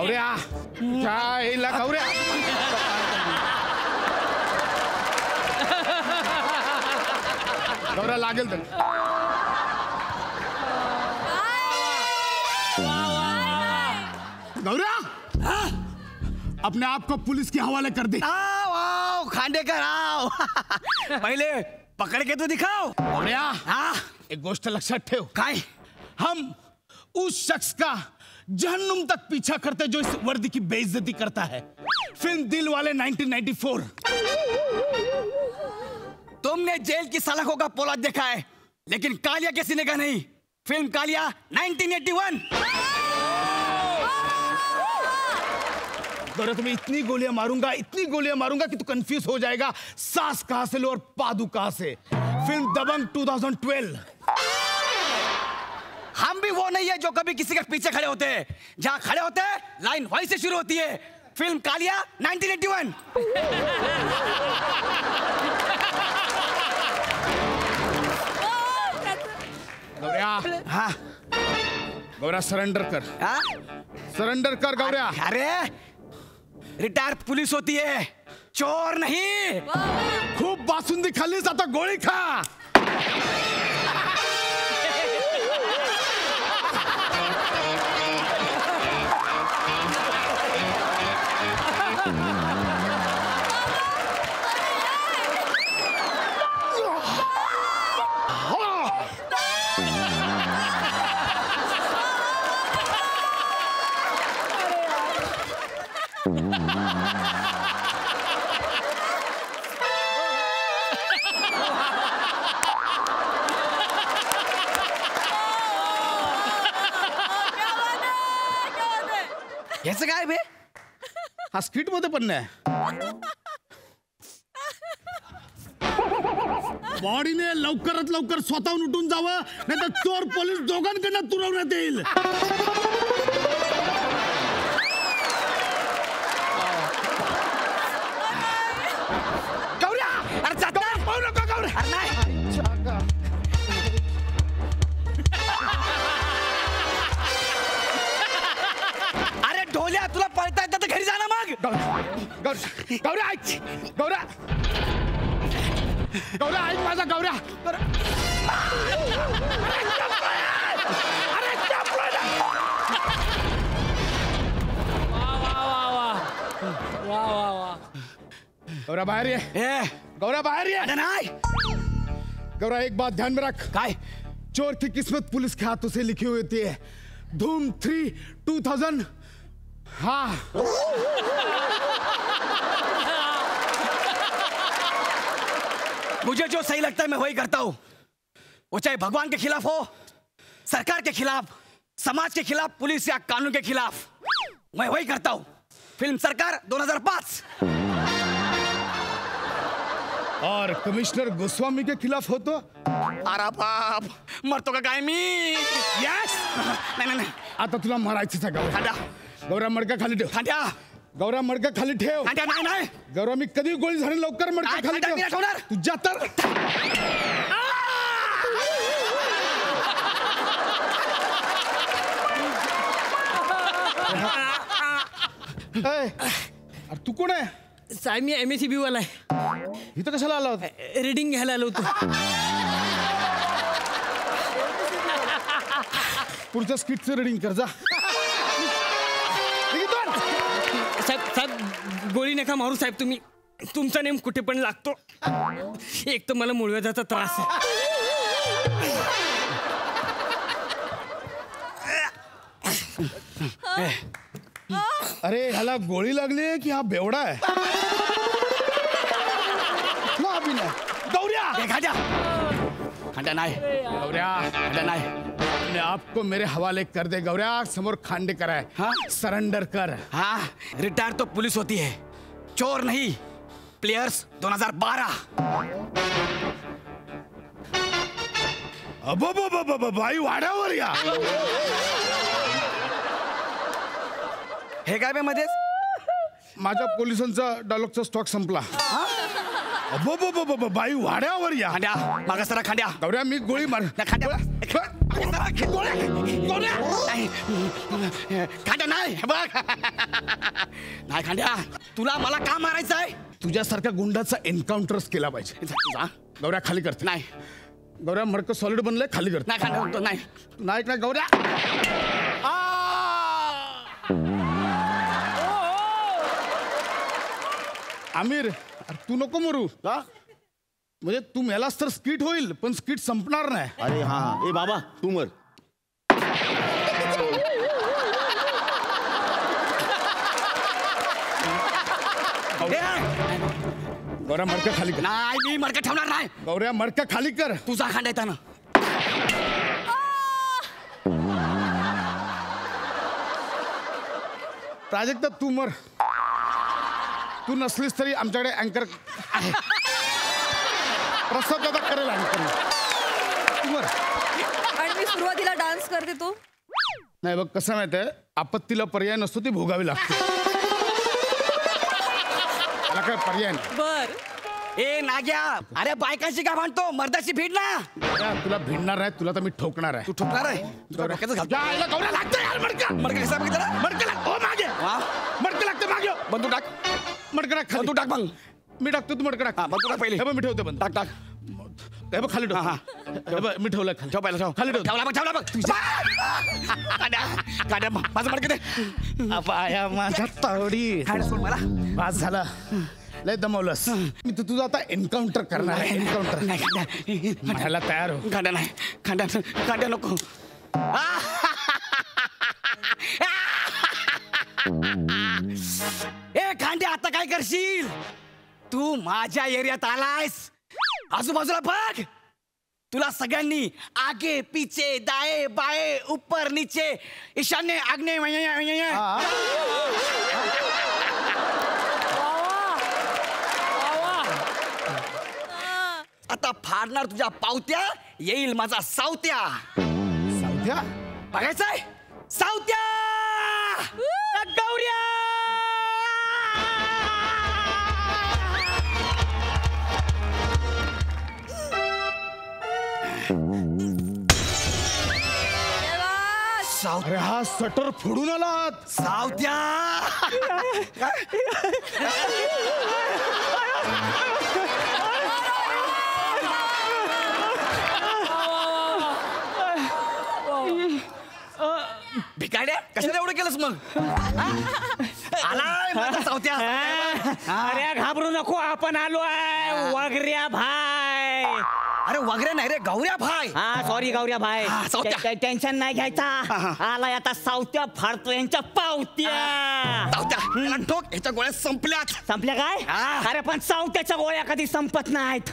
गौऱ्या काय ला गौऱ्या गौऱ्या लागेल तर गौऱ्या अपने आप को पुलिस के हवाले कर दे। आओ आओ खांडेकर आओ पहले पकड़ के तो दिखाओ। गौऱ्या हाँ एक गोष्ट लक्षात ठेव काय हम उस शख्स का जहन्नुम तक पीछा करते जो इस वर्दी की बेइज्जती करता है। फिल्म दिल वाले 1994। तुमने जेल की सलाखों का पोला देखा है लेकिन कालिया के सीने का नहीं। फिल्म कालिया 1981। गौरव तुम्हें इतनी गोलियां मारूंगा कि तू कंफ्यूज हो जाएगा सास कहां से लो और पादू कहां से। फिल्म दबंग 2012। हम भी वो नहीं है जो कभी किसी के पीछे खड़े होते हैं। जहां खड़े होते हैं लाइन वहीं से शुरू होती है। फिल्म कालिया 1981। गौऱ्या हाँ गौऱ्या सरेंडर कर। हाँ? सरेंडर कर गौऱ्या। अरे रिटायर पुलिस होती है चोर नहीं। खूप बासुंदी खाल्लीस आता गोळी खा। याचं काय बे हा स्किट मध्ये पण नाही। बॉडीने लवकरात लवकर स्वतःहून उठून जावं नाही तर चोर पोलीस दोघांकडनं तुरवण्यात येईल। गौऱ्या अरे जाता पाहू नका गौऱ्या। अरे नाही अरे ढोल्या तुला पळता येतं तर घरी जा ना मग। गौऱ्या ऐक गौऱ्या गौऱ्या ऐक माझा गौऱ्या। गौरा बाहर ये। गौरा बाहर ये। अरे नहीं गौरा एक बात ध्यान में रख। काय चोर की किस्मत पुलिस के हाथों से लिखी हुई होती है। धूम 3 2000। हाँ मुझे जो सही लगता है मैं वही करता हूँ। वो चाहे भगवान के खिलाफ हो, सरकार के खिलाफ, समाज के खिलाफ, पुलिस या कानून के खिलाफ, मैं वही करता हूँ। फिल्म सरकार 2005। और कमिश्नर गोस्वामी के खिलाफ हो तो अरे बाप मरतो का काय मी। यस नहीं नहीं आता तुला मारायचंच आहे गौरा। खांद्या गौरा मडका खाली ठेव। खांद्या गौरा मडका खाली ठेव। खांद्या नाही नाही गौरा मी कधी गोळी झाली लवकर मडका नाही, खाली खांद्या मी नाही ठेव। ठेवणार। तुझ्या तर अरे तू कोण आहे? साहेब मी MSCB वाला आहे। इथं कशाला आला होता? रीडिंग घ्यायला आलो होतो। पुढच्या स्किटचं रीडिंग कर जा। साहेब साहेब गोळी नका मारू साहेब तुम्ही। तुमचा नेम कुठे पण लागतो। एक तर मला मुळव्याधाचा त्रास आहे। अरे ह्याला गोळी लागली की हा बेवडा आहे? ना अभी नाही। गौऱ्या खांद्या खांद्या नाही गौऱ्या खांद्या नाही अपने आप को मेरे हवाले कर दे गौऱ्या। समोर खांडेकर आहे। हाँ? सरेंडर कर। हाँ रिटायर तो पुलिस होती है चोर नहीं। प्लेयर्स 2012। अब भाई वाड्यावर या। हे काय बे मध्येच माझ्या पोलिसांचा डायलॉगचा स्टॉक संपला। अबो बाई वाड्यावर या. खांड्या मागा सरा खांड्या. गौऱ्या मी गोळी मार. खांड्या खांड्या नाही बघ. नाही खांड्या तुला मला का मारायचं आहे. तुझ्यासारख्या गुंडाचा एन्काउंटरच केला पाहिजे. गौऱ्या खाली करते. नाही गौऱ्या मडकं सॉलिड बनलंय खाली करते. नाही खांड्या म्हणतो नाही. नाही नाही गौऱ्या. आमिर तू नको मरू का. म्हणजे तू मेलास तर स्किट होईल पण स्किट संपणार नाही. अरे हा ए बाबा तू मर. गौऱ्या मडकं खाली कर. नाही मी मडकं ठेवणार नाही. गौऱ्या मडकं खाली कर. तुझा खांड्या येताना. प्राजक्ता तू मर. तू नसलीस तरी आमच्याकडे अँकर आहे. प्रसाद दादा करेल अँकर. तू मर. आणि मी सुरुवातीला डान्स करते तो. नाही बघ कसं माहितीये आपत्तीला पर्याय नसतो ती भोगावी लागते. त्याला काय पर्याय नाही. बर ए नाग्या अरे बायकाशी का म्हणतो मर्दाशी भीड ना. गौऱ्या, तुला भिडणार आहे तुला तर मी ठोकणार आहे. तू ठोकणार आहे. तुला डोक्याचं घाल. जायला गौऱ्या लागतं यार मडकं. मडकं कसा बघितलं ना? मडकं लाग. हो मागे. वा मडकं लागतं मागे. बंदूक टाक. मडकं टाक खाली. बंदूक टाक मग. मी टाकतो तू मडकं टाक. हा बंदूक टाक पहिले. हे बघ मी ठेवतो बंद. टाक टाक. हे बघ खाली ठेव. हा. हे बघ मी ठेवलं खाली. ठेव पहिला ठेव. खाली ठेव. ठेवला बघ ठेवला बघ. काड्या काड्या माझं मडकं दे. अपाया माझ्या तावडी. खायला सोड मला. पास झाला. लय दमवलंस. मी तर तुझं आता एन्काउंटर करणार आहे. एन्काउंटर नाही खांड्या. म्हणायला तयार हो. खांड्या नाही. खांड्या खांड्या नको. ए खांड्या आता काय करशील. तू माझ्या एरियात आलायस. आजूबाजूला बघ. तुला सगळ्यांनी आगे पीछे दाए बाए ऊपर नीचे ईशान्य आग्नेय आता फाडणार तुझ्या पावत्या. येईल माझा सावत्या. सावत्या. बघायचंय सावत्या. गौऱ्या अरे हा सटर फोडून आलात. सावत्या. भिकाड्या कशाला एवढं केलंस मग. आलाय माझा सावत्या. अरे घाबरू नको आपण आलोय वगैरे भाई. अरे वगैरे नाही रे गौऱ्या भाई. हा सॉरी गौऱ्या भाई. हा, सावत्या. टेन्शन नाही घ्यायचा. आलाय आता सावत्या फाडतो यांच्या पावत्या. सावत्या याला ठोक. ह्याच्या गोळ्या संपल्यात. संपल्या काय. हा. अरे पण सावत्याच्या गोळ्या कधी संपत नाहीत.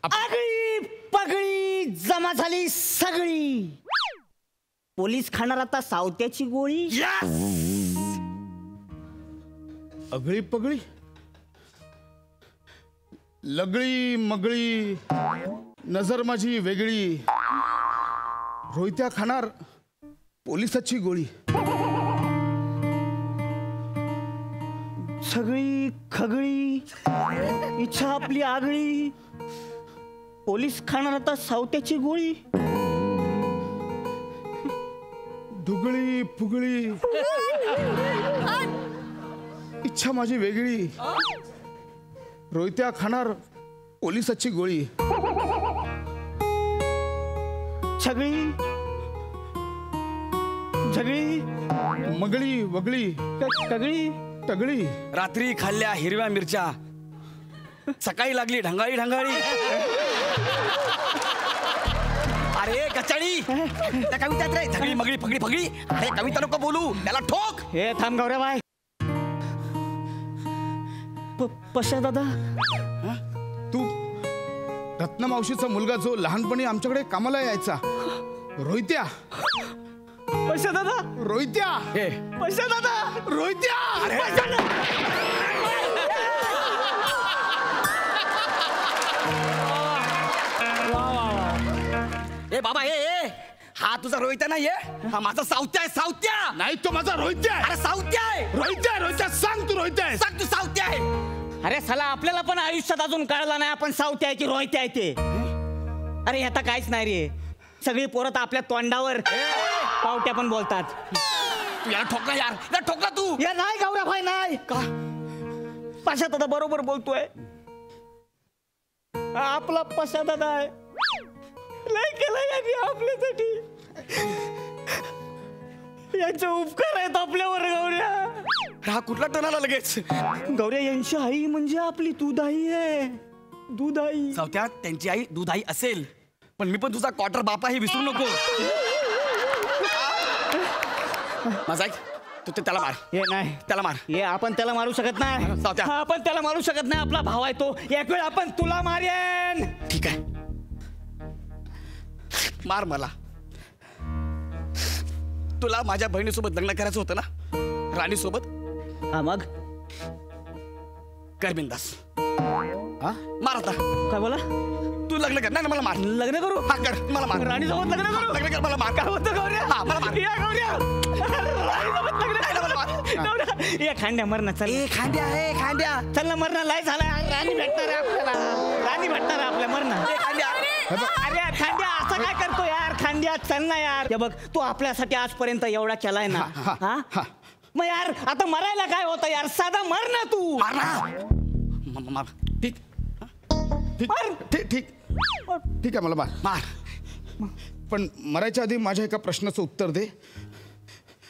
आगळी पगळी जमा झाली सगळी. पोलीस खाणार आता सावत्याची गोळी. Yes! अगळी पगळी लगळी मगळी नजर माझी वेगळी. रोहित्या खाणार पोलिसाची गोळी. सगळी खगळी इच्छा आपली आगळी. पोलीस खाणार आता सावत्याची गोळी. दुगळी फुगळी इच्छा माझी वेगळी. रोहित्या खाणार पोलिसाची गोळी. सगळी झगळी मगळी वगळी कगळी तगळी. रात्री खाल्ल्या हिरव्या मिरच्या सकाळी लागली ढंगाळी ढंगाळी. अरे कचाळी त्या कवितात रे झगडी मगडी फगडी फगडी. अरे कविता नको बोलू त्याला ठोक. हे थांब गौऱ्या बाय. पशा दादा तू रत्नमावशीचा मुलगा जो लहानपणी आमच्याकडे कामाला यायचा रोहित्या. पशा दादा रोहित्या. हे पशा दादा रोहित्या. ए बाबा ए हा तुझा रोहित्या नाहीये. हा माझा सावत्या आहे. सावत्या नाही तो माझा रोहित्या आहे. अरे सावत्या आहे. रोहित्या रोहित्या सांग तू रोहित्या आहे. सांग तू सावत्या आहे. अरे साला आपल्याला पण आयुष्यात अजून कळला नाही आपण सावते आहे की रोहिते आहे ते. अरे आता काहीच नाही रे. सगळी पोरं तर आपल्या तोंडावर पावट्या पण बोलतात. तू याला ठोकला यार, याला ठोकला तू. या नाही गौऱ्या भाई नाही का पाशा दादा बरोबर बोलतोय. आपला पाशा दादा आहे. लय केलं यांनी आपल्यासाठी. यांचे उपकार आहेत आपल्यावर गौऱ्या. हा कुठला टन आला लगेच. गौऱ्या यांची आई म्हणजे आपली दूधाई आहे. दूधाई. सावत्या त्यांची आई दुधाई असेल पण मी पण तुझा क्वार्टर बापा हे विसरू नको. माझा ऐक, तू ते त्याला मार. हे नाही त्याला मार. हे आपण त्याला मारू शकत नाही. सावत्या. आपण त्याला मारू शकत नाही. आपला भाव आहे तो. एक वेळ आपण तुला मारेन. ठीक आहे मार मला. तुला माझ्या बहिणीसोबत लग्न करायचं होतं ना, राणी सोबत. हा मग कर बिंदास. हा? मार आता. काय बोला. तू लग्न कर. नाही मला मार. लग्न करू. हा कर मला मार. राणी सोबत लग्न करू. लग्न कर मला मार. काय होतं गौऱ्या. हा मला मार. या गौऱ्या. राणीसोबत लग्न नाही, मला मार. गौऱ्या. ये खांड्या मर ना. चल ए खांद्या हे खांद्या. चल ना. मरणा लय झालाय. राणी भेटणार आहे आपल्याला. राणी भेटणार आहे आपल्या मरणा. ए खांद्या. अरे खांद्या असं काय करतो यार. खांद्या चल ना यार. हे बघ तू आपल्यासाठी आजपर्यंत एवढा केलाय ना. हा मग यार आता मरायला काय होतं यार. साधा मर ना तू. मार ना. मार. ठीक ठीक ठीक ठीक ठीक आहे मला मार. मार. पण मरायच्या आधी माझ्या एका प्रश्नाचं उत्तर दे.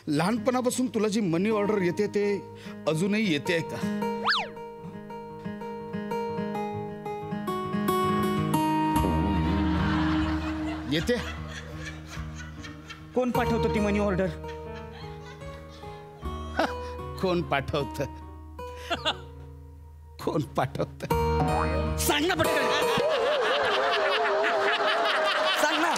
लहानपणापासून तुला जी मनी ऑर्डर येते ते अजूनही येते का? येते. कोण पाठवतो ती मनी ऑर्डर. कोण पाठवत कोण पाठवत सांग ना पटकन. सांग ना.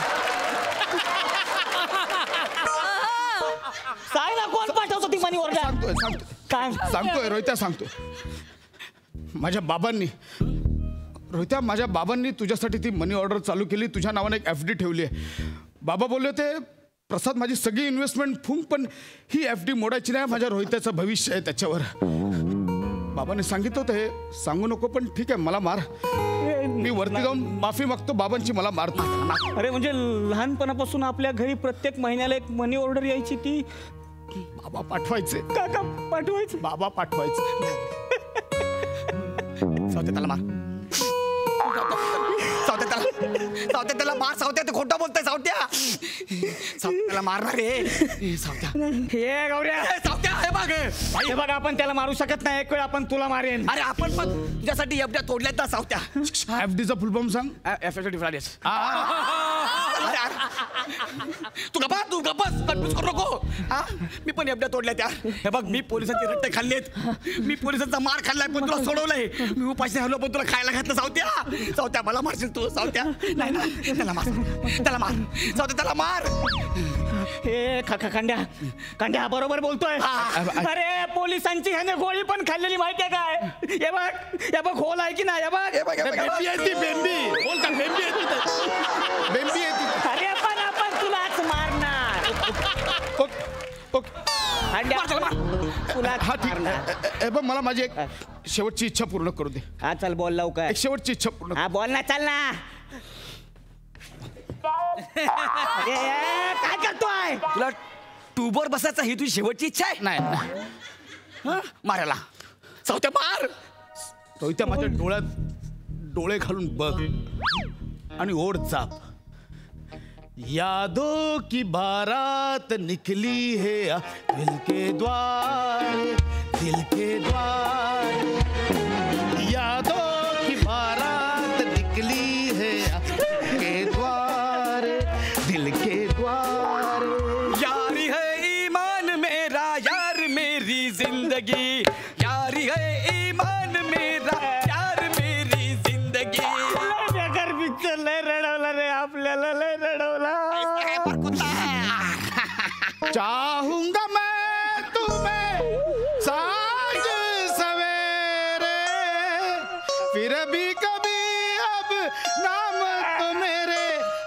सांग ना कोण पाठवतो ती मनी ऑर्डर. सांगतोय रोहित्या सांगतोय. माझ्या बाबांनी रोहित्या माझ्या बाबांनी तुझ्यासाठी ती मनी ऑर्डर चालू केली. तुझ्या नावाने एक FD ठेवली आहे. बाबा बोलले होते प्रसाद माझी सगळी इन्व्हेस्टमेंट फुंक पण ही FD मोडायची नाही. माझ्या रोहित्याचं भविष्य आहे त्याच्यावर. बाबांनी सांगितलं होतं हे सांगू नको पण ठीक आहे मला मार. मी वरती जाऊन माफी मागतो बाबांची. मला मार. अरे म्हणजे लहानपणापासून आपल्या घरी प्रत्येक महिन्याला एक मनी ऑर्डर यायची ती बाबा पाठवायचे. काका पाठवायचं. बाबा पाठवायचे. सावत्या त्याला मार. सावत्या त्याला. सावत्या त्याला मार. सावत्या ते खोटं बोलतोय. सावत्या. सावत्या त्याला मारणार रे. सावत्या. हे गौऱ्या. सावत्या हे बघ. हे बघ आपण त्याला मारू शकत नाही. एक वेळ आपण तुला मारेन. अरे आपण पण तुझ्यासाठी FD तोडल्यात ना सावत्या. FDचा फुल फॉर्म सांग. FD फ्रायडेस. तू गप्पा. तू गप्पस. कन्फ्यूज करू नको. मी पण FD तोडल्या त्या. हे बघ मी पोलिसांचे रट्टे खाल्लेत. मी पोलिसांचा मार खाल्लाय पण तुला सोडवलंय. मी उपाशी राहिलो पण तुला खायला घातलं. सावत्या. सावत्या मला मारशील तू. सावत्या. नाही ना त्याला मार. त्याला मार. सावत्या त्याला मार. हे खांड्या. खांड्या बरोबर बोलतोय. अरे पोलिसांची ह्याने गोळी पण खाल्लेली माहितीये काय. हे बघ. हे बघ होल आहे की नाही. हे बघ. बेंबी आहे ती. बेंबी बोल का. बेंबी आहे ती. बेंबी आहे ती. अरे पण आपण तुलाच मारणार. खांड्या तुला हा ठीक आहे. हे बघ मला माझी एक शेवटची इच्छा पूर्ण करू दे. हा चल बोल लवकर. एक शेवटची इच्छा पूर्ण. हा बोल ना. चल ना. अरे काय करतोय. तुला ट्यूबवर बसायचा ही तुझी शेवटची इच्छा आहे. नाही मारायला. सावत्या मार. रोहित्या माझ्या डोळ्यात डोळे घालून बघ आणि ओढ चाप. यादों की बारात निकली है दिल के द्वार. दिल के द्वार. यादों की बारात निकली है दिल के द्वार. दिल के द्वार. यारी है ईमान मेरा यार मेरी जिंदगी. यारी है ईमान मेरा यार मेरी जिंदगी. बेकार पिक्चर लय रडवला रे आपल्याला. लय रडवला. चाहूंगा मैं तुम्हें साँझ सवेरे फिर भी कभी अब नाम तो मेरे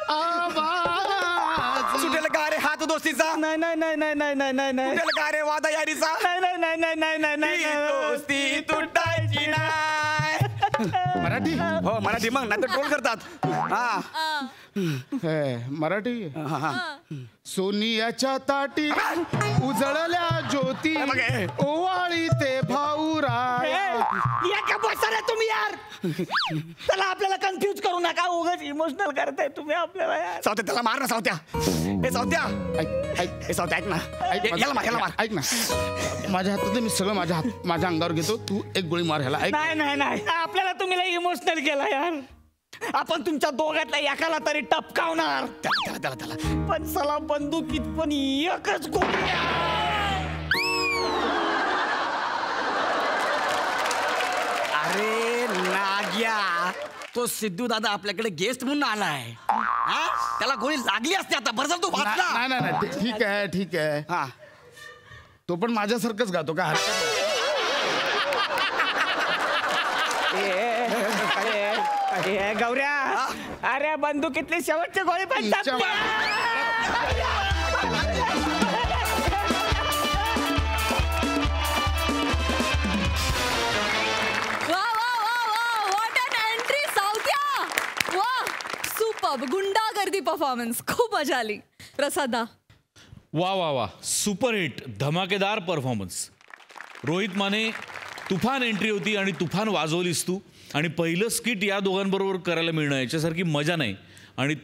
आवाज. सुटेल का रे हात दोस्तीचा. नाही नाही नाही नाही नाही नाही नाही नाही सुटेल का रे वादा यारीचा. नाही नाही नाही नाही नाही नाही ही दोस्ती तुटायची ना. मराठी हो मराठी मग नाही ट्रोल करतात. हा मराठी सोनियाच्या ताटी उजळल्या ज्योती ओवाळी ते भाऊराया. तुम्ही यार चला आपल्याला कन्फ्युज करू नका उगाच इमोशनल करताय तुम्ही आपल्याला यार. सावत्या त्याला मार ना सावत्या. हे सावत्या हे सावत्या ऐक ना याला मार ऐक ना माझ्या हातात मी सगळं माझ्या अंगावर घेतो. तू एक गोळी मार ह्याला. ऐक नाही आपल्याला तुम्ही इमोशनल केला यार. आपण तुमच्या दोघातल्या एकाला तरी टपकावणार. त्याला पण चला बंदुकीत पण एकच गोळी. अरे नाग्या तो सिद्धू दादा आपल्याकडे गेस्ट म्हणून आलाय. त्याला गोळी लागली असते आता. बरं झालं तू वाचला. नाही ठीक आहे हा तो पण माझ्यासारखंच गातो का? गौऱ्या अरे बंदुकीतले शेवटचे गोळी पण गुंडागर्दी परफॉर्मन्स खूप मजा आली. प्रसादा वा वा वा सुपर हिट धमाकेदार परफॉर्मन्स. रोहित माने तुफान एंट्री होती आणि तुफान वाजवलीस तू. आणि पहिलं स्किट या दोघांबरोबर करायला मिळणं याच्यासारखी मजा नाही. आणि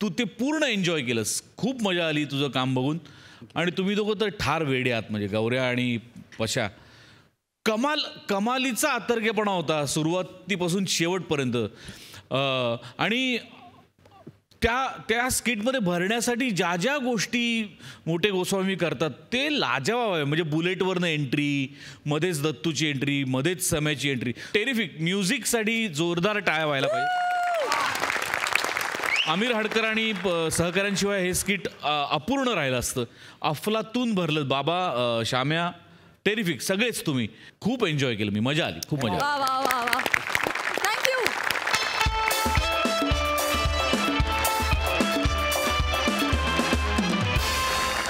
तू ते पूर्ण एन्जॉय केलंस. खूप मजा आली तुझं काम बघून. आणि तुम्ही दोघं तर ठार वेडे आहात म्हणजे गौऱ्या आणि पशा. कमालीचा आतर्केपणा होता सुरुवातीपासून शेवटपर्यंत. आणि त्या स्किटमध्ये भरण्यासाठी ज्या ज्या गोष्टी मोठे गोस्वामी करतात ते लाजवाब आहे. म्हणजे बुलेटवरनं एंट्री, मध्येच दत्तूची एंट्री, मध्येच सम्याची एंट्री. टेरिफिक. म्युझिकसाठी जोरदार टाळ्या व्हायला पाहिजे. आमिर हडकर आणि सहकाऱ्यांशिवाय हे स्किट अपूर्ण राहिलं असतं. अफलातून भरलं. बाबा, श्याम्या, टेरिफिक सगळेच तुम्ही. खूप एन्जॉय केलं मी. मजा आली. खूप मजा आली. वा वा वा थँक्यू.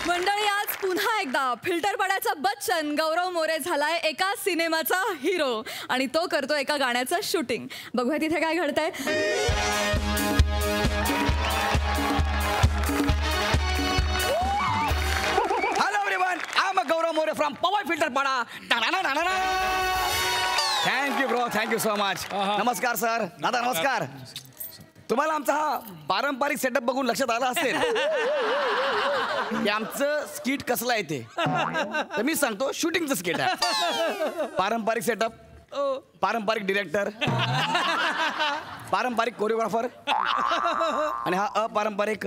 मंडळी आज पुन्हा एकदा फिल्टर पडायचा बच्चन गौरव मोरे झालाय एका सिनेमाचा हिरो. आणि तो करतो एका गाण्याचं शूटिंग. बघूया तिथे काय घडतंय. Hello everyone, I am Gaurav More from Powai Filter Pada. Thank you bro, thank you so much. नमस्कार सर. दादा नमस्कार. तुम्हाला आमचा हा पारंपरिक सेटअप बघून लक्षात आलं असेल की आमचं स्किट कसलं आहे ते. तर मी सांगतो शूटिंगचं स्किट आहे. पारंपरिक सेटअप, पारंपरिक डिरेक्टर, पारंपरिक कोरिओग्राफर आणि हा अपारंपरिक.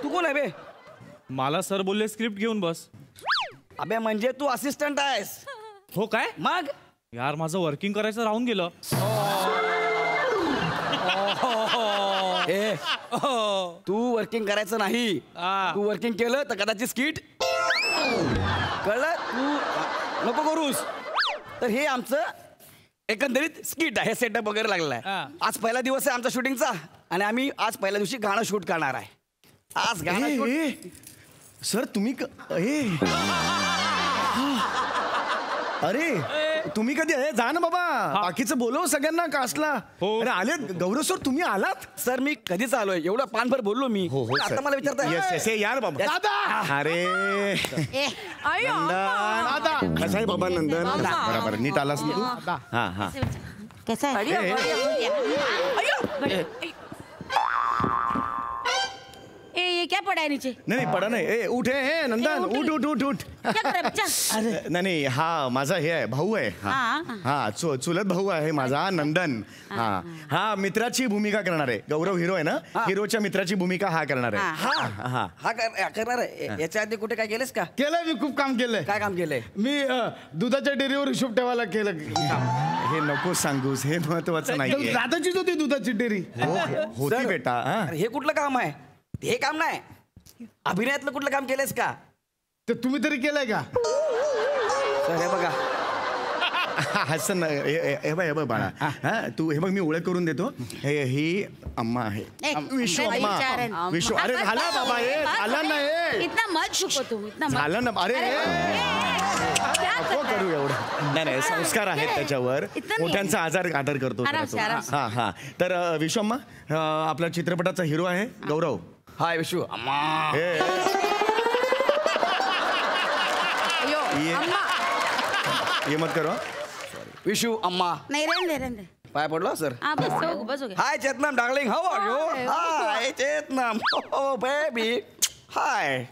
तू कोण आहे बे? मला सर बोलले स्क्रिप्ट घेऊन बस. अबे म्हणजे तू असिस्टंट आहेस? हो काय मग यार माझं वर्किंग करायचं राहून गेलं. ए तू वर्किंग करायचं नाही. तू वर्किंग केलं तर कदाचित स्किट कळलं. तू नको करूस. तर हे आमचं एकंदरीत स्किट आहे. सेटअप वगैरे लागलेला आहे. आज पहिला दिवस आहे आमचा शूटिंगचा आणि आम्ही आज पहिल्या दिवशी गाणं शूट करणार आहे. आज गाणं shoot- सर तुम्ही अरे तुम्ही कधी आहे? जा ना बाबा. बाकीचं बोलव सगळ्यांना कास्टला. अरे आले गौरव सर, तुम्ही आलात? सर मी कधीच आलोय. एवढं पानभर बोललो मी. आता मला विचारताय यार बाबा. दादा अरे दादा कसं आहे बाबा नंदन? बरोबर नीट आलास ना तू? हा हा. कैसा है? ये क्या पड़ा है नीचे? नाही पडा नाही. ए उठ हे नंदन. उठ उठ उठ उठ. क्या कर रहा है बच्चा? नाही हा माझा हे आहे भाऊ आहे. हा चुलत भाऊ आहे माझा नंदन. हा मित्राची भूमिका करणार आहे. गौरव हिरो आहे ना, हिरोच्या मित्राची भूमिका हा करणार आहे. हा करणार आहे. याच्या आधी कुठे काय केलंस का? केलंय मी. खूप काम केलंय. काय काम केलंय? मी दुधाच्या डेअरीवर हिशोब ठेवायला केलं. हे नको सांगूस, हे महत्वाचं नाहीये. दादाचीच होती दुधाची डेअरी. होती सर, बेटा. अरे हे कुठलं काम आहे? हे काम नाही. अभिनयातलं कुठलं काम केलंयस का? ते तुम्ही तरी केलंय का? सर हे बघा. हसन हे बघ बाळा. हा तू हे बघ मी ओळख करून देतो. ही अम्मा आहे. विश्व अम्मा. विश्व. अरे झाला बाबा हे झालं ना. हे इतना मत छुपो तुम. इतना मत. झालं ना. अरे नको करू एवढं. नाही नाही, संस्कार आहेत त्याच्यावर. इतकं नाही. मोठ्यांचा आदर करतो आराम जरा से, तो. आराम से. हा हा. तर विश्वम्मा, आपल्या चित्रपटाचा हिरो आहे गौरव. हाय विशू अम्मा. हे, ये ये मत करो. विशू अम्मा. नाही रहने दे. पाय पडलो सर. हाँ बस हो गया. Hi Chetnam darling, how are you? Hi Chetnam, oh baby. Hi.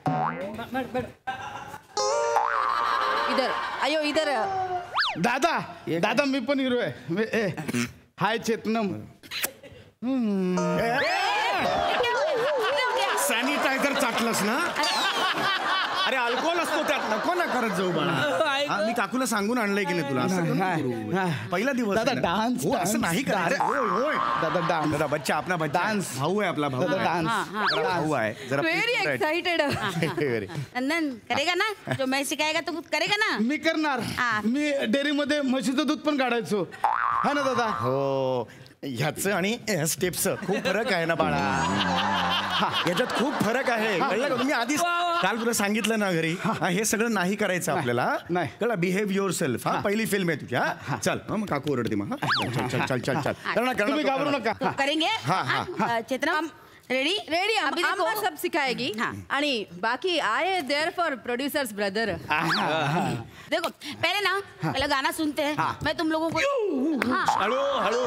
इधर आयो इधर. दादा मी पण हिरो आहे. हाय चेतनम. सॅनिटायझर चाटलंस ना? अरे अल्कोहोल असतो त्यात, नको ना करत जाऊ बाळा. हा, मी काकूला सांगून आणलंय की नाही तुला? असं नको करू. पहिला दिवस दादा, आहे ना. डान्स, हो, असं नाही का? अरे होय होय. दादा डान्स. दादा बच्चा आपला बच्चा डान्स. भाऊ आहे आपला भाऊ दादा आहे. डान्स. जरा भाऊ आहे जरा व्हेरी एक्साइटेड. Very. नंदन करेगा ना जो मैं सिखाएगा तो करेगा ना. मी करणार. हा. मी डेअरीमध्ये म्हशीचं दूध पण काढायचो. हा ना दादा. हो, ह्याचं आणि या स्टेपचं खूप फरक आहे ना बाळा. हा, याच्यात खूप फरक आहे, कळलं का? तुम्ही आधीच काल तुला सांगितलं ना घरी, हा, हे सगळं नाही करायचं आपल्याला. नाही. कळलं? Behave your self. हा, पहिली फिल्म आहे तुझी. हा, चल. मग काकू ओरडते मग. हा, चल चल चल चल चल. करणार तुम्ही घाबरू नका. तो करेंगे. हाँ, हाँ. Chetna ready ready. अभी देखो. अम्मा सब सिखाएगी. हाँ. आणि बाकी I there for producers brother. देखो पहले ना पहले गाना सुनते हैं. मैं तुम लोगों को. हाँ हळू हळू.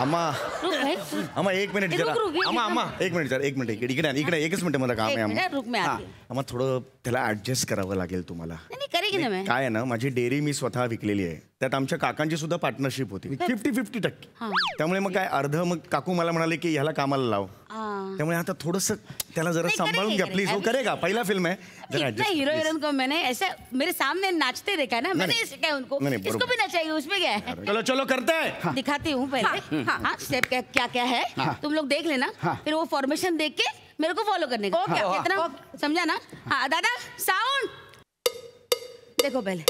अम्मा रुक भाई. अम्मा एक मिनिट जरा. रुक, रुक, अम्मा अम्मा एक मिनिट जरा. एक मिनिट इकडे इकडे एकच मिनिट मला काम आहे. एक अम्मा मिनिट, रुक, मैं आती हा. हूँ. अम्मा थोडं त्याला ऍडजस्ट करावं लागेल तुम्हाला. नहीं करेगी ना मैं. काय आहे ना, माझी डेअरी मी स्वतः विकलेली आहे. त्यात आमच्या काकांची सुद्धा पार्टनरशिप होती 50-50%. त्यामुळे मग काय अर्ध मग काकू मला म्हणाले की ह्याला कामाला लाव. त्यामुळे आता थोडस त्याला जरा नहीं, सांभाळून करेंगे, घ्या प्लीज. हो, करेगा. पहिला फिल्म आहे. जरा इतना adjust, हीरो please. हीरोइन को मैंने ऐसे मेरे सामने नाचते देखा है ना. मैंने सिखाया उनको. नहीं, इसको बरोबर. भी नचाएगी. उसमें क्या है. चलो चलो करते हैं. दिखाती हूँ पहले. हाँ स्टेप क्या क्या है. तुम लोग देख लेना. फिर वो फॉर्मेशन देख के मेरे को फॉलो करने का. कितना समझा ना. हाँ दादा साउंड देखो पहले.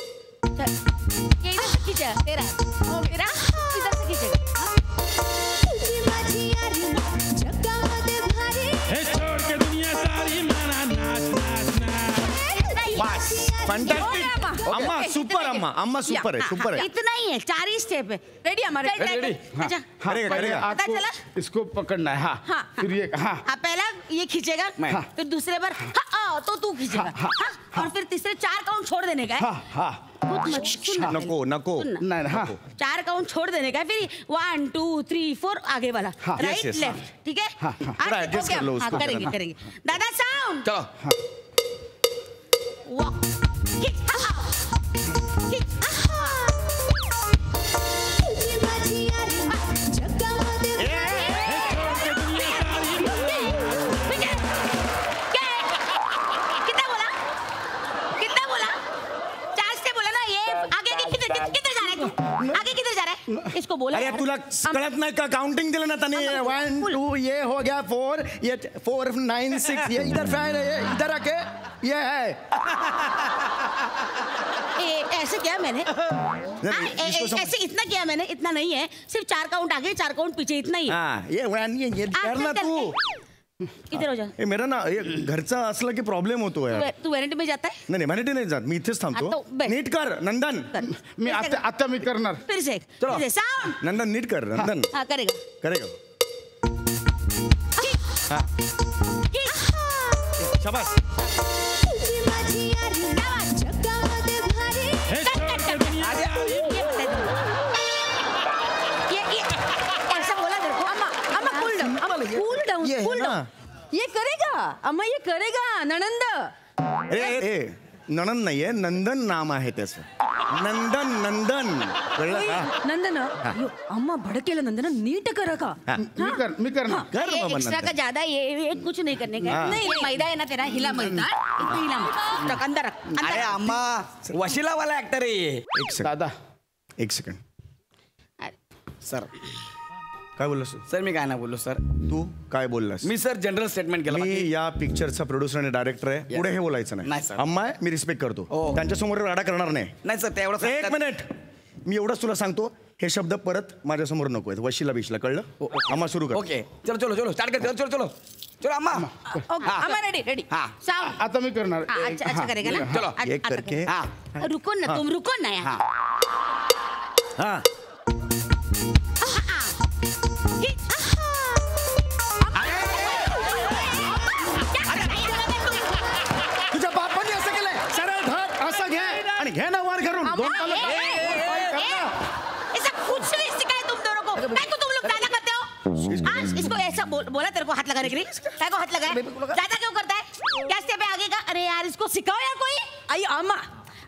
चल ये इधर से खींचा तेरा इधर से खींचेगा. बस फंटास्टिक. अम्मा सुपर. अम्मा सुपर आहे. सुपर आहे. इतना ही है. 4 ही स्टेप है. रेडी हमारे. रेडी. अच्छा करेगा पहले करेगा. आपको चला. इसको पकड़ना है. हाँ. हाँ. फिर ये. हाँ. हाँ पहला ये खींचेगा. फिर दूसरे बार हाँ तो तू खींचेगा. हाँ और फिर तीसरे 4 काउंट छोड़ देने का है. हाँ. हाँ. सुनना. नको नको. नहीं नहीं, हाँ. 4 काउंट छोड़ देने का है. फिर 1 2 3 4 आगे वाला. हाँ. Right Yes, yes, left. ठीक है. थोड़ा adjust कर लो उसको. करेंगे हाँ. करेंगे. दादा साउंड. चलो. वॉक. किक. किक. कितना बोला 4 स्टेप बोला ना. ये आगे किधर जा रहा है तू. आगे किधर जा रहा है. इसको बोला. अरे तुला कळत नाही का? काउंटिंग दिलं ना त्याने. 1 2 ये हो गया 4 ये 4 9 6 ये इधर फैन है. ये इधर आके ये है. ऐसे किया मैंने. इसको समझ- ऐसे इतना किया मैंने. इतना नहीं है. सिर्फ 4 काउंट आगे 4 काउंट पीछे. इतना ही. हाँ ये वन ये कर ना तू. इधर हो जा. हे मेरा ना हे घरचा असलं की प्रॉब्लेम होतो यार. तू वैनिटी में जाता है. नाही नाही व्हॅनिटी नाही जात. मी इथेच हा, तो थांबतो. बस. नीट कर नंदन. मी आता मी करणार. फिर से साउंड. नंदन नीट कर नंदन. हाँ करेगा. करेगा. शाबास. ये ऐसा बोला तेरे को. अम्मा कूल डाउन. अम्मा कूल डाउन. ये है कूल ना. डाउन. ये करेगा. अम्मा ये करेगा. ननंद. ए नणन नाहीये, नंदन नाम आहे त्याचं. नंदन नंदन कळलं का? नंदन यो, अम्मा भडकेलं नंदन नीट कर का. मी करणार. कर ये बाबा एक्स्ट्रा का नंदन. ज्यादा ये कुछ नहीं करने का. हाँ. नहीं ये मैदा है ना तेरा. हिला मैदा. इतना हिला मैदा. रख अंदर रख. अंदर अरे रख. अम्मा वशिला वाला ऍक्टर आहे. एक सेकंड. दादा एक सेकंड. सर काय बोललास सर मी काय ना बोललो सर. तू? काय बोललास? मी सर जनरल स्टेटमेंट केलं. मी बाकी- या पिक्चरचा प्रोड्युसर आणि डायरेक्टर आहे. पुढे हे बोलायचं नाही, नाही. sir. अम्मा आहे, मी रिस्पेक्ट करतो. हो. त्यांच्या समोर राडा करणार नाही. नाही सर तेवढं एक मिनिट. मी एवढंच तुला सांगतो, हे शब्द परत माझ्या समोर नको आहेत. वशिला बिशीला कळलं? अम्मा सुरू कर. ओके चलो चलो चलो स्टार्ट कर. चलो चलो चलो चलो अम्मा ओके अम्मा रेडी रेडी हाँ। साउंड आता मी करणार अच्छा करेगा ना चलो, ये करके रुको ना तुम रुको ना यार हाँ तुझ्या बापाने असं केलंय सरळ धर असं घे आणि घे ना वर घरून दोन पावलं ऐसा कुछ नहीं सिखाया तुम दोनों को काय को तुम लोग ज्यादा करते हो हाँ इसको ऐसा बोला तेरे को हाथ लगाने के लिए काय को हाथ लगाया ज्यादा क्यों करता है क्या स्टेप है आगे का अरे यार इसको सिखाओ यार कोई आई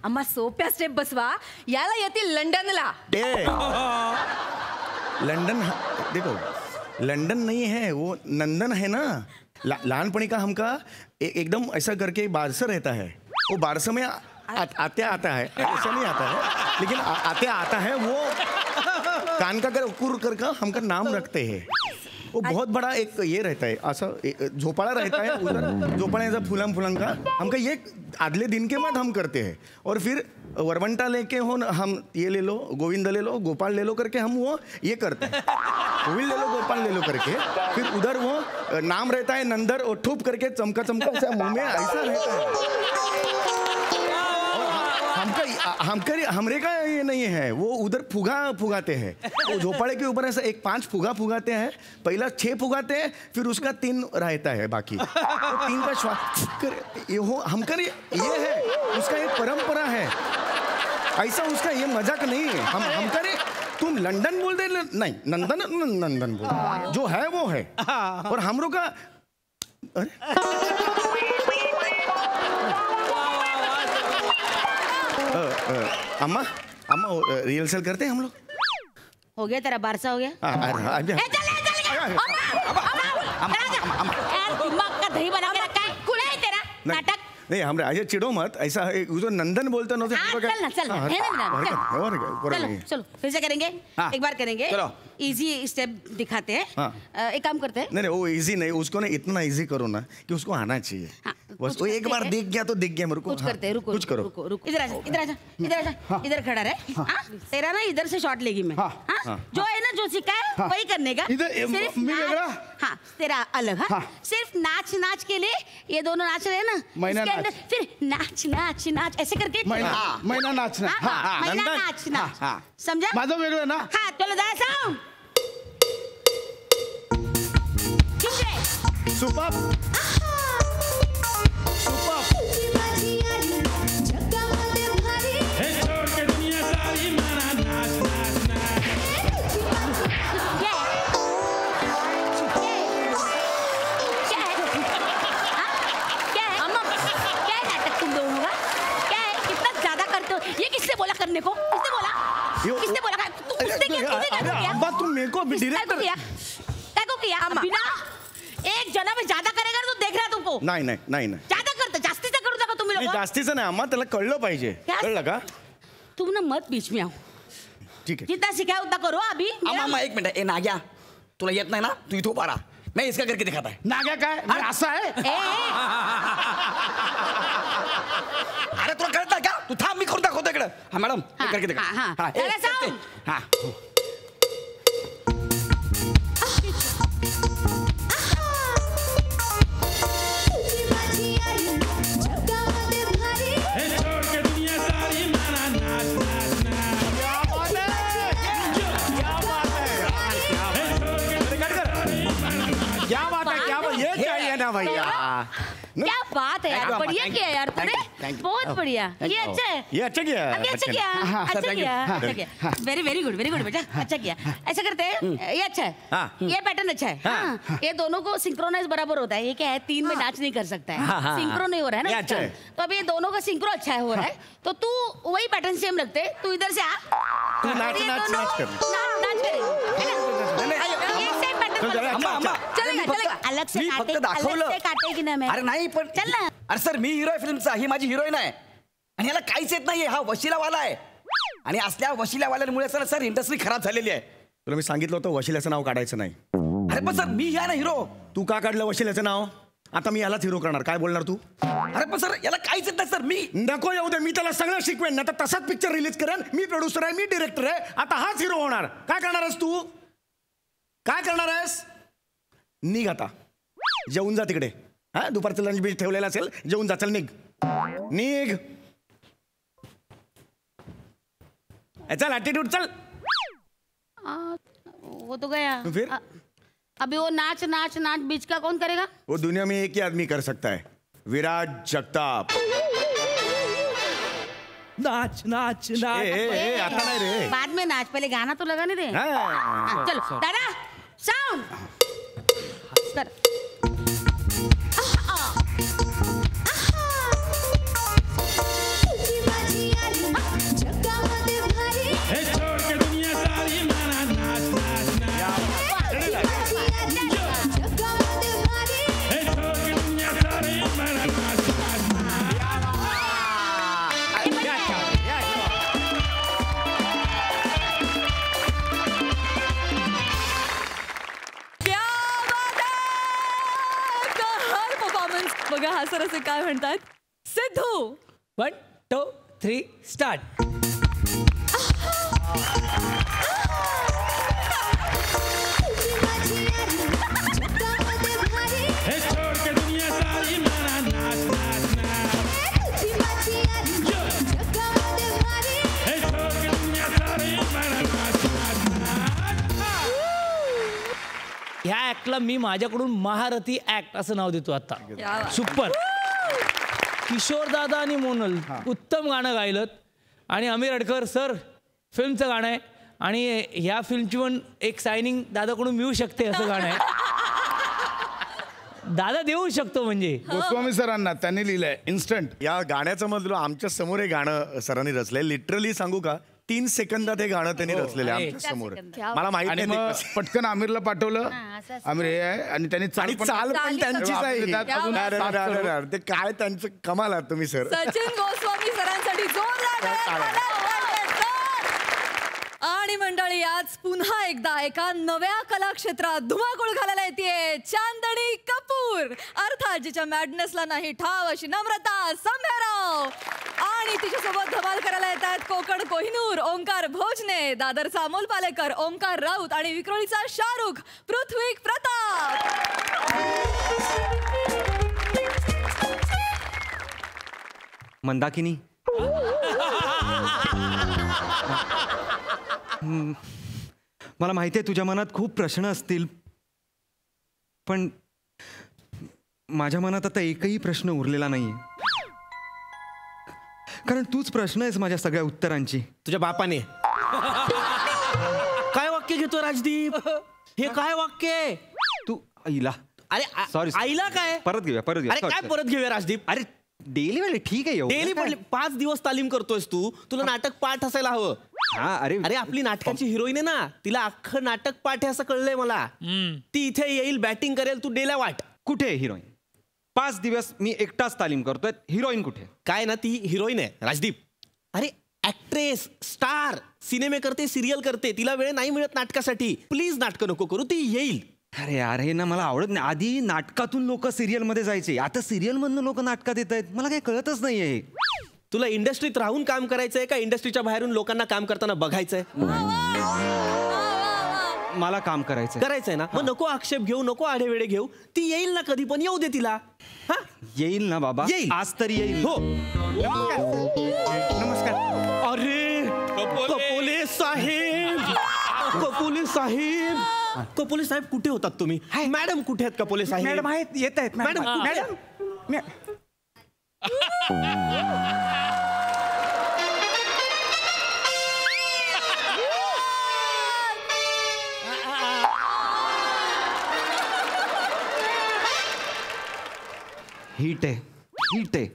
अम्मा सोप्या स्टेप बसवा याला येतील लंडनला लंदन देखो लंदन नहीं है वो नंदन है ना लानपणी का हमका एकदम ऐसा करके बारसा रहता है वो बारसा में आते आता है ऐसा नहीं आता है लेकिन आते आता है वो कान का कुर कर हमका नाम रखते हैं वो बहुत बड़ा एक ये रहता है ऐसा झोपड़ा रहता है उधर झोपड़ा ऐसा फूलम का हमका ये अगले दिन के बाद हम करते हैं और फिर वरवंटा लेके हो हम ये ले लो गोविंद ले लो गोपाल ले लो करके हम वो ये करते हैं गोविंद ले लो गोपाल ले लो करके फिर उधर वो नाम रहता है नंदर और ठूप करके चमका ऐसा मुंह में ऐसा रहता है हमरे का ये नहीं है वो उधर फुगाते हैं वो झोपड़े के ऊपर ऐसा एक 5 फुगाते हैं पहला 6 फुगाते हैं फिर उसका 3 रहता है बाकी तो 3 का श्वास ये हो हमकर ये है उसका एक परंपरा है ऐसा उसका ये मजाक नहीं है हम करे तुम लंदन बोल दे नहीं नंदन बोल जो है वो है और हम लोग का अम्मा रिहर्सल करते हैं हम लोग हो गया तेरा बारसा हो गया दिमाग का दही बना के रखा है खुला है तेरा नाटक नहीं हम ऐसे चिड़ो मत ऐसा जो नंदन बोलते ना चलो फिर से करेंगे एक बार करेंगे इजी स्टेप दिखाते हैं एक काम करते हैं नहीं वो इजी नहीं उसको ना इतना इजी करो ना कि उसको आना चाहिए बस वो एक बार दिख गया तो दिख गया मेरे को कुछ करते हैं रुको कुछ करो रुको इधर आजा इधर खड़ा रहे तेरा ना इधर से शॉट लेगी मैं जो है ना जो सिखा है वही करने का हाँ तेरा अलग हाँ सिर्फ नाच के लिए ये दोनों नाच रहे हैं ना फिर नाच ऐसे करके महिना नाचना महिना नाच समझा माझं वेगळं ना हाँ चलो जा साउंड सुपर करने को किसने बोला तुम मेरे को डायरेक्टर किया बिना एक जना में ज्यादा करेगा तो देख रहा है तुमको नाही ज्यादा करता जास्तीचं करू नका तुम्ही लोक जास्तीचं नाही अम्मा त्याला कळलं पाहिजे कळलं का तुम ना मत बीच में आओ ठीक है जितना सिखाया उतना करो अभी अम्मा एक मिनट ए नाग्या तुला येत नाही ना तू इथं उभा रहा मैं इसका करके दिखाता है नाग्या काय असं आहे अरे तुला कळतं का तू थांब मी करून दाखवतो इकडं हा मॅडम करके दिखा हा भैया क्या बात है यार बढ़िया किया यार तूने बहुत बढ़िया ये अच्छा है ये अच्छा किया अच्छा किया वेरी गुड बेटा अच्छा किया ऐसा करते हैं ये अच्छा है ये पैटर्न अच्छा है ये दोनों को सिंक्रोनाइज बराबर होता है ये क्या है 3 में नाच नहीं कर सकता है सिंक्रो नहीं हो रहा है ना तो अब ये दोनों का सिंक्रो अच्छा है हो रहा है तो तू वही पैटर्न सेम रखते तू इधर से आ तू नाच चलेगा अलग से काटे की ना मैं अरे नाही पण चल ना अरे सर मी हिरो आहे फिल्मचा ही माझी हिरोईन आहे आणि याला काहीच येत नाहीये हा वशिलावाला आहे आणि असल्या वशिलावाल्यामुळे सर इंडस्ट्री खराब झालेली आहे तुला मी सांगितलं होतं वशिल्याचं नाव काढायचं नाही अरे पण सर मी आहे ना हिरो तू का काढलं वशिल्याचं नाव आता मी यालाच हिरो करणार काय बोलणार तू अरे पण सर याला काहीच येत नाही सर मी नको येऊ दे मी त्याला सगळं शिकवेन ना तर तसाच पिक्चर रिलीज करेन मी प्रोड्युसर आहे मी डिरेक्टर आहे आता हाच हिरो होणार काय करणार आहेस तू काय करणार आहेस निघ आता जेवून जा तिकडे. हा, दुपारचं लंच बिच ठेवलेलं असेल, जेवून जा. चल निघ निघ. चल ॲटिट्यूड चल. वो तो गया. फिर? अभी वो नाच नाच नाच बीच का कौन करेगा? वो दुनिया में एक ही आदमी कर सकता है, विराट जगताप. नाच नाच नाच. ए, आता नाही रे. बाद में नाच, पहले गाना तो लगाने दे. हाँ. चलो दादा साउंड कर. बघा हा सर असे काय म्हणतात. सिद्धू 1 2 3 स्टार्ट. ह्या ऍक्टला मी माझ्याकडून महारथी ऍक्ट असं नाव देतो आता. सुपर. किशोर दादा आणि मोनल उत्तम गाणं गायलं आणि अमीर अडकर सर फिल्मचं गाणं आहे आणि ह्या फिल्मची पण एक सायनिंग दादाकडून मिळू शकते असं गाणं आहे. दादा देऊ शकतो म्हणजे. गोस्वामी सरांना त्यांनी लिहिलंय इन्स्टंट. या गाण्याचं मधलं आमच्या समोर हे गाणं सरांनी रचलंय. लिटरली सांगू का, 3 सेकंदात हे गाणं त्यांनी रचलेलं आहे आमच्या समोर. मला माहित आणि नाही मग ते कसं. पटकन आमिरला पाठवलं. आमिर हे आहे आणि त्यांनी आणि चाल पण त्यांचीच आहे. त्यात अजून अरे, अरे, अरे, अरे, ते काय त्यांचं कमाल आहात तुम्ही सर. सचिन गोस्वामी सरांसाठी जोरदार टाळ्या. आणि मंडळी आज पुन्हा एकदा एका नव्या कलाक्षेत्रात धुमाकूळ घालायला येते चांदणी कपूर. अर्थात जिच्या मॅडनेसला नाही ठाव अशी नम्रता संभेराव. आणि तिच्यासोबत धमाल करायला येतात कोकण कोहिनूर ओंकार भोजने, दादरचा अमोल पालेकर, ओंकार राऊत आणि विक्रोळीचा शाहरुख पृथ्वी प्रताप. मंदाकिनी, मला माहिती आहे तुझ्या मनात खूप प्रश्न असतील, पण माझ्या मनात आता एकही प्रश्न उरलेला नाहीये. कारण तूच प्रश्न आहेस माझ्या सगळ्या उत्तरांची. तुझ्या बापाने काय वाक्य घेतो राजदीप? हे काय वाक्य आहे? तू आईला. अरे सॉरी, आईला काय? परत घेऊया. अरे काय परत घेऊया राजदीप? अरे डेली वेळ ठीक आहे. डेली पडले 5 दिवस तालीम करतोयस तू. तुला नाटक पाठ असायला हवं. हा, अरे अरे आपली नाटकाची हिरोईन आहे ना, तिला अख्खं नाटक पाठ आहे असं कळलंय मला. ती इथे येईल, बॅटिंग करेल, तू डेला वाट. कुठे आहे हिरोईन? 5 दिवस मी एकटाच तालीम करतोय, हिरोईन कुठे? काय ना, ती हिरोईन आहे राजदीप. अरे ऍक्ट्रेस, स्टार, सिनेमे करते, सिरियल करते, तिला वेळ नाही मिळत नाटकासाठी. प्लीज नाटकं नको करू, ती येईल. अरे यार, हे ना मला आवडत नाही. आधी नाटकातून लोक सिरियल मध्ये जायचे, आता सिरियल मधून लोक नाटकात येत आहेत. मला काही कळतच नाहीये. तुला इंडस्ट्रीत राहून काम करायचंय का इंडस्ट्रीच्या बाहेरून लोकांना काम करताना बघायचंय? मला काम करायचंय ना. मग नको आक्षेप घेऊ, नको आढेवेडे घेऊ. ती येईल ना कधी पण, येऊ दे तिला. हा, येईल ना बाबा, येईल. आज तरी येईल. हो. नमस्कार. अरे कपोले साहेब, कपोले साहेब, कपोले साहेब कुठे होतात तुम्ही? मॅडम कुठे आहेत कपोले साहेब? मॅडम आहेत, येत आहेत मॅडम. मॅडम हिट आहे, हिट आहे,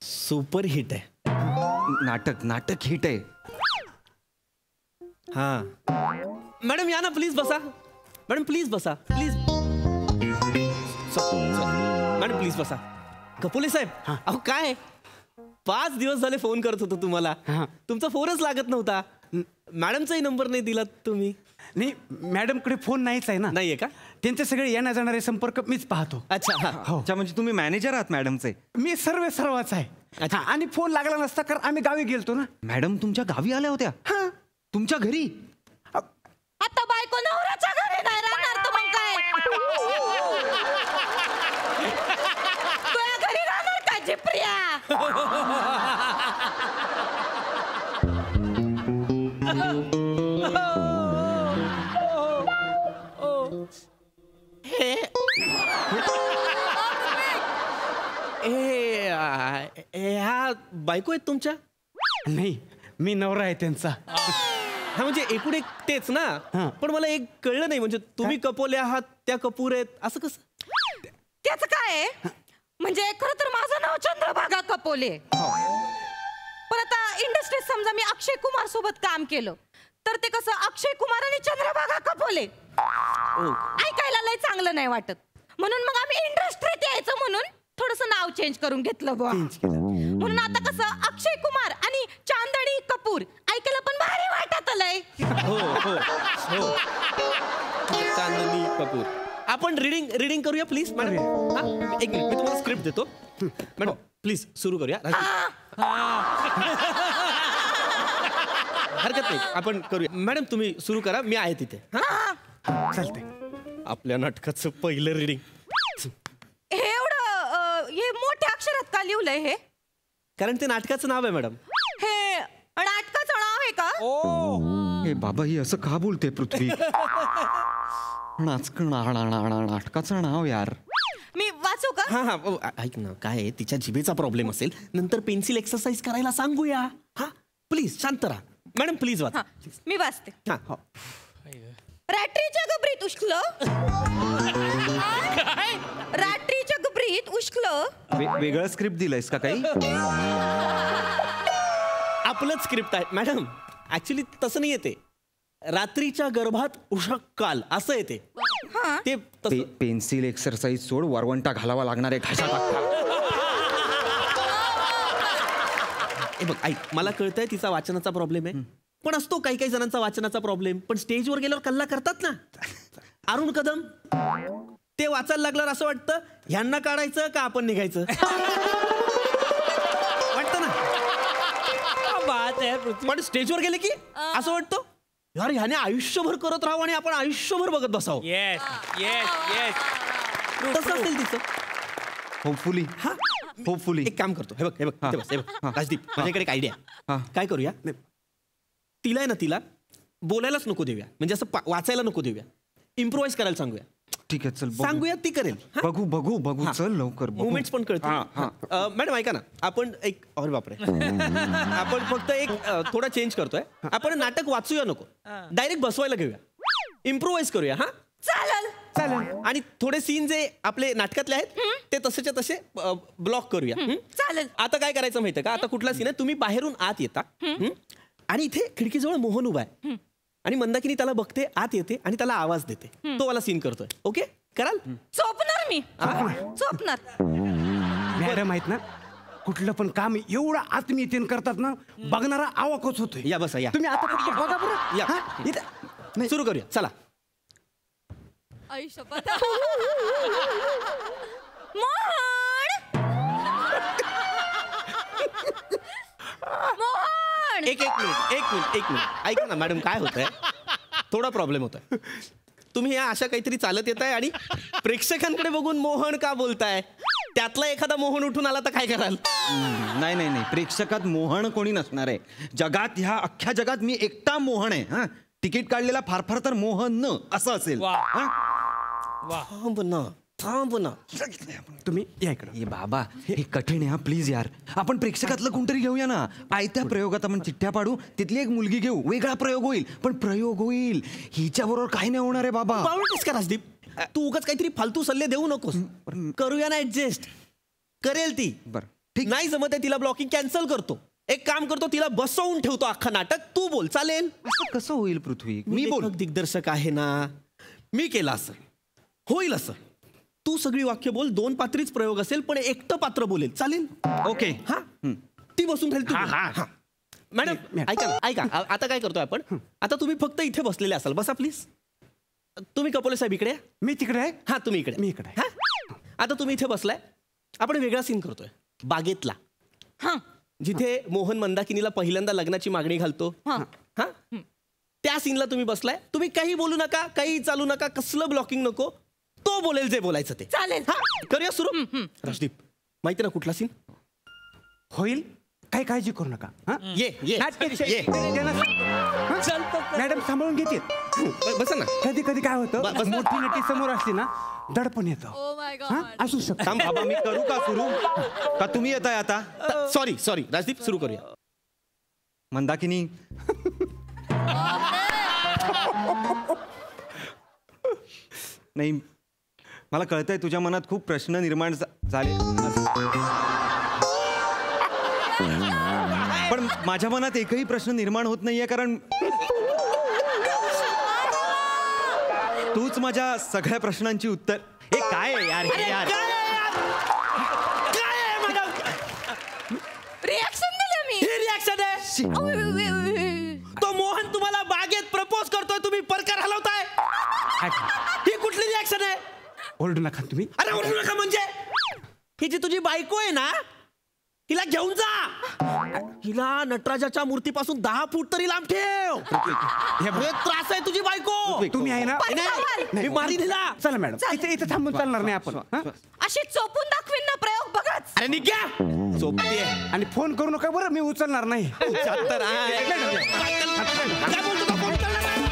सुपर हिट आहे. नाटक हिट आहे. हा मॅडम या ना, प्लीज बसा. मॅडम प्लीज बसा, प्लीज. मॅडम प्लीज बसा. कपोले साहेब, अहो काय 5 दिवस झाले फोन करत होतो तुम्हाला, तुमचा फोनच लागत नव्हता. मॅडमचाही नंबर नाही दिला तुम्ही. नाही, मॅडमकडे फोन नाहीच आहे ना. नाहीये का? त्यांचे सगळे येण्या जाणारे संपर्क मीच पाहतो. अच्छा. अच्छा, म्हणजे तुम्ही मॅनेजर आहात मॅडमचे? मी सर्वच आहे. हा, आणि फोन लागला नसता कारण आम्ही गावी गेलतो ना. मॅडम तुमच्या गावी आल्या होत्या? हा, तुमच्या घरी? आता बायको नवऱ्याच्या घरी नाही राहणार तर मग काय? ह्या बायको आहेत तुमच्या? नाही, मी नवरा आहे त्यांचा. हा म्हणजे एकूण एक तेच ना. पण मला एक कळलं नाही, म्हणजे तुम्ही कपोले आहात, त्या कपूर आहेत, असं कसं? त्याचं काय आहे? म्हणजे खरं तर माझं नाव चंद्रभागा कपोले. पण आता इंडस्ट्रीत समजा मी अक्षय कुमार सोबत काम केलं तर ते कसं अक्षय कुमार आणि चंद्रभागा कपोले ऐकायला लय चांगलं नाही वाटत. म्हणून मग आम्ही इंडस्ट्रीत यायचं म्हणून थोडंसं नाव चेंज करून घेतलं बुवा. म्हणून आता कसं अक्षय कुमार आणि चांदणी कपूर ऐकायला पण भारी वाटत लय. हो हो हो, चांदनी कपूर. आपण रीडिंग करूया प्लीज मॅडम. एक मिनिट, मी तुम्हाला स्क्रिप्ट देतो. मॅडम प्लीज सुरू करूया. हरकत नाही, आपण करूया. मॅडम तुम्ही सुरू करा, मी आहे तिथे. चालतंय. आपल्या नाटकाचं पहिलं रीडिंग. हे मोठ्या अक्षरात का लिहिलंय हे? कारण ते नाटकाचं नाव आहे मॅडम. हे नाटकाचं नाव आहे का? हे बाबा, ही असं का बोलते पृथ्वी? नाटकाचं नाव यार. मी वाचू का? हा हा, ऐक ना, काय आहे, तिच्या जिभेचा प्रॉब्लेम असेल, नंतर पेन्सिल एक्सरसाइज करायला सांगूया. हा प्लीज शांत राहा. मॅडम प्लीज वाचा. मी वाचते. हा हो. रात्रीच्या गबरीत उष्कलं. रात्रीच्या गबरीत उष्कलं. वेगळं स्क्रिप्ट दिलंयस का काही? आपलंच स्क्रिप्ट आहे मॅडम. ऍक्च्युली तसं नाही येते. रात्रीच्या गर्भात उषक काल असं येते ते. पेन्सिल एक्सरसाइज सोड, वरवंटा घालावा लागणार आहे घाशात. हे बघ ऐक, मला कळतंय तिचा वाचनाचा प्रॉब्लेम आहे, पण असतो काही काही जणांचा वाचनाचा प्रॉब्लेम. पण स्टेजवर गेल्यावर कल्ला करतात ना. अरुण कदम ते वाचायला लागल्यावर असं वाटतं ह्यांना काढायचं का आपण निघायचं वाटतं ना. पण स्टेजवर गेले की असं वाटतं यार ह्याने आयुष्यभर करत राहावं आणि आपण आयुष्यभर बघत बसावं. तसं असेल तिचं. होपफुली. एक काम करतो, हे बघ राजदीप, माझ्याकडे एक आयडिया. काय करूया, तिला आहे ना, तिला बोलायलाच नको देऊया, म्हणजे असं वाचायला नको देऊया, इम्प्रोवाइज करायला सांगूया. ठीक आहे, चल सांगूया, ती करेल. बघू चल लवकर. मुवमेंट्स पण कळतात. मॅडम ऐका ना, आपण एक, अरे बापरे, आपण फक्त एक थोडा चेंज करतोय. आपण नाटक वाचूया नको, डायरेक्ट बसवायला घेऊया, इम्प्रोवाइज करूया. हा चालेल. आणि थोडे सीन जे आपले नाटकातले आहेत ते तसेच्या तसे ब्लॉक करूया. चालेल. आता काय करायचं माहितीये का, आता कुठला सीन आहे, तुम्ही बाहेरून आत येता आणि इथे खिडकीजवळ मोहन उभा आहे आणि मंदाकिनी त्याला बघते, आत येते आणि त्याला आवाज देते. तो वाला सीन करतोय. ओके कराल? चोपणार मी, चोपणार. मॅडम आहेत ना, कुठलं पण काम एवढं आत्मीयतेने करतात ना, बघणारा आवाकच होतोय. या बसा, या. तुम्ही आता फक्त बघा बरं. या सुरू करूया, चला. आयुष्यपत मोहन. एक मिनिट ऐका ना मॅडम, काय होतंय, थोडा प्रॉब्लेम होतोय. तुम्ही या अशा काहीतरी चालत येत आहे आणि प्रेक्षकांकडे बघून मोहन का बोलताय? त्यातला एखादा मोहन उठून आला तर काय कराल? नाही, प्रेक्षकात मोहन कोणी नसणार आहे जगात. ह्या अख्ख्या जगात मी एकटा मोहन आहे. हा, तिकीट काढलेला फार तर मोहन न असं असेल. थांब ना तुम्ही या इकडं. हे बाबा, हे कठीण आहे. प्लीज यार, आपण प्रेक्षकातलं कोणतरी घेऊया ना. आयत्या प्रयोगात आपण चिठ्ठ्या पाडू, तिथली एक मुलगी घेऊ, वेगळा प्रयोग होईल. पण प्रयोग होईल, हिच्या बरोबर काही नाही होणार आहे बाबा. बावळटेस का राजदीप, तू उगाच काहीतरी फालतू सल्ले देऊ नकोस. करूया ना ऍडजस्ट, करेल ती. बरं ठीक. नाही जमत आहे तिला, ब्लॉकिंग कॅन्सल करतो. एक काम करतो, तिला बसवून ठेवतो अख्खा नाटक. तू बोल, चालेल? असं कसं होईल पृथ्वी? मी बोल, दिग्दर्शक आहे ना, मी केलं असं होईल असं. तू सगळी वाक्य बोल, 2 पात्रीच प्रयोग असेल, पण एकटं पात्र बोलेल, चालेल? ओके. हा, ती बसून राहील. मॅडम ऐका, आता काय करतोय आपण, आता तुम्ही फक्त इथे बसलेले असाल, बसा प्लीज. तुम्ही कपोले साहेब इकडे, मी तिकडे आहे. हा तुम्ही इकडे, मी इकडे. हा, आता तुम्ही इथे बसलाय, आपण वेगळा सीन करतोय, बागेतला. हा, जिथे मोहन मंदाकिनीला पहिल्यांदा लग्नाची मागणी घालतो. हा, त्या सीनला तुम्ही बसलाय. तुम्ही काही बोलू नका, काही चालू नका, कसलं ब्लॉकिंग नको. तो बोलेल जे बोलायचं ते. चालेल. हा, करूया सुरू. राजदीप, माहिती ना कुठला सीन? होईल, काही काळजी करू नका. हा? ये मॅडम सांभाळून घेते. बसा ना. कधी कधी काय होतं, मोठी नटी समोर असली ना दडपण येतं. Oh my God. हा? असू शकतं. थांब बाबा, मी करू का सुरू? का तुम्ही येताय आता? सॉरी राजदीप, सुरू करूया. मंदाकिनी, नाही मला कळतंय तुझ्या मनात खूप प्रश्न निर्माण झाले, पण माझ्या मनात एकही प्रश्न निर्माण होत नाहीये, कारण तूच माझ्या सगळ्या प्रश्नांची उत्तर. हे काय आहे यार, हे यार रिॲक्शन दिलं मी. ही रिॲक्शन आहे. तो मोहन तुम्हाला बागेत प्रपोज करतोय, तुम्ही परकर हलवताय. ही कुठली रिॲक्शन आहे? ओरडू नका तुम्ही. अरे ओरडू नका म्हणजे, ही जी तुझी बायको आहे ना, हिला घेऊन जा. हिला नटराजाच्या मूर्तीपासून 10 फूट तरी लांब ठेव. हे त्रास आहे तुझी बायको. तुम्ही आहे ना. मी मारीन हिला. चला मॅडम, इथे थांबून चालणार नाही आपण. हा? अशी चोपून दाखवीन ना प्रयोग बघाच. अरे निघ्या. झोपते आणि फोन करू नका बरं, मी उचलणार नाही. काय बोलतो तो, फोन करणार नाही.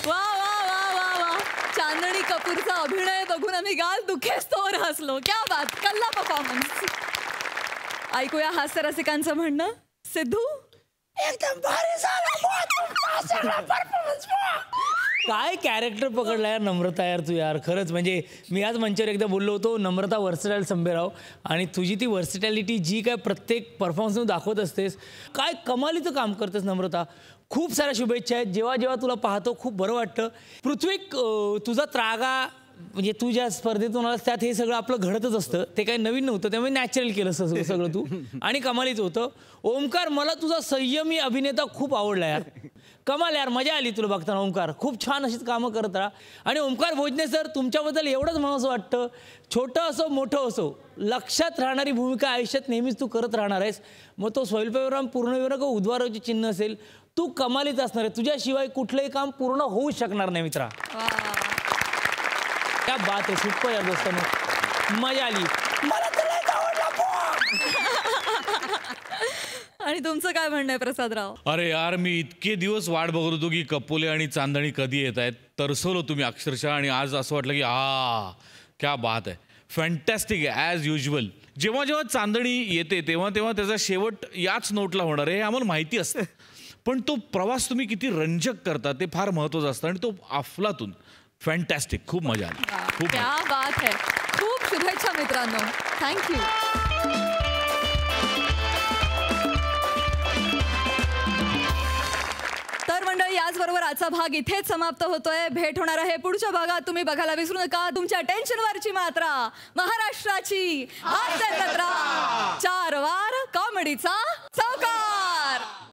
वा वा वा वा वा, चांदणी कपूरचा अभिनय बघून आम्ही गाल दुखेस्तोवर हसलो. क्या बात, कल्ला परफॉर्मन्स. ऐकूया हास्य रसिकांचं म्हणणं. सिद्धू, एकदम भारी झाला परफॉर्मन्स. काय कॅरेक्टर पकडला यार नम्रता यार तू यार, खरंच म्हणजे मी आज मंचावर एकदा बोललो होतो, नम्रता वर्सटाईल संभेराव, आणि तुझी ती वर्सटॅलिटी जी काय प्रत्येक परफॉर्मन्समध्ये दाखवत असतेस, काय कमालीचं काम करतेस नम्रता. खूप साऱ्या शुभेच्छा आहेत. जेव्हा जेव्हा तुला पाहतो खूप बरं वाटतं. पृथ्वी, तुझा त्रागा म्हणजे तू ज्या स्पर्धेतून आलास त्यात हे सगळं आपलं घडतच असतं, ते काही नवीन नव्हतं, त्यामुळे नॅचरल केलं सगळं तू, आणि कमालीचं होतं. ओमकार, मला तुझा संयमी अभिनेता खूप आवडला यार, कमाल यार, मजा आली तुला बघताना. ओमकार, खूप छान अशीच कामं करत राहा. आणि ओमकार भोजने सर, तुमच्याबद्दल एवढंच म्हणावंसं वाटतं, छोटं असो मोठं असो, लक्षात राहणारी भूमिका आयुष्यात नेहमीच तू करत राहणार आहेस. मग तो स्वल्पविराम पूर्णविराम उद्वाराचे चिन्ह असेल, तू कमालीच असणार आहे. तुझ्याशिवाय कुठलंही काम पूर्ण होऊ शकणार नाही मित्रा. क्या बात आहे, सुपर यार दोस्तांनो, मजा आली. मला तर लय आवडला. आणि तुमचं काय म्हणणं आहे प्रसादराव? अरे यार, मी इतके दिवस वाट बघत होतो की कपोले आणि चांदणी कधी येत आहेत. तरसवलो तुम्ही अक्षरशः, आणि आज असं वाटलं की क्या बात आहे, फॅन्टॅस्टिक आहे ॲज युजल. जेव्हा जेव्हा चांदणी येते तेव्हा तेव्हा त्याचा शेवट याच नोटला होणार आहे हे आम्हाला माहिती असतं, पण तो प्रवास तुम्ही किती रंजक करता ते फार महत्त्वाचं असतं, आणि तो अफलातून फॅन्टॅस्टिक. खूप मजा आली, खूप. क्या बात है, खूप शुभेच्छा मित्रांनो, थँक्यू. तर मंडळी, याचबरोबर आजचा भाग इथेच समाप्त होतोय. भेट होणार आहे पुढच्या भागात. तुम्ही बघायला विसरू नका तुमच्या टेन्शनवरची मात्रा, महाराष्ट्राची हास्य जत्रा, 4 वार कॉमेडीचा चौकार.